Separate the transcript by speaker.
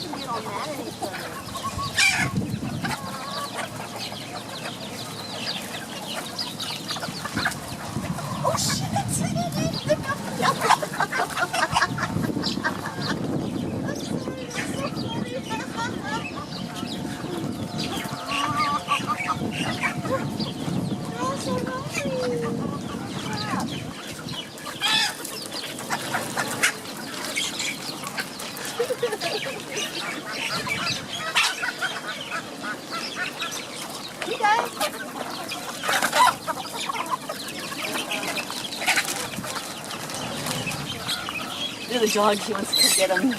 Speaker 1: can get all mad at each other. Oh shit! You guys. Look at the dog, she wants to get him.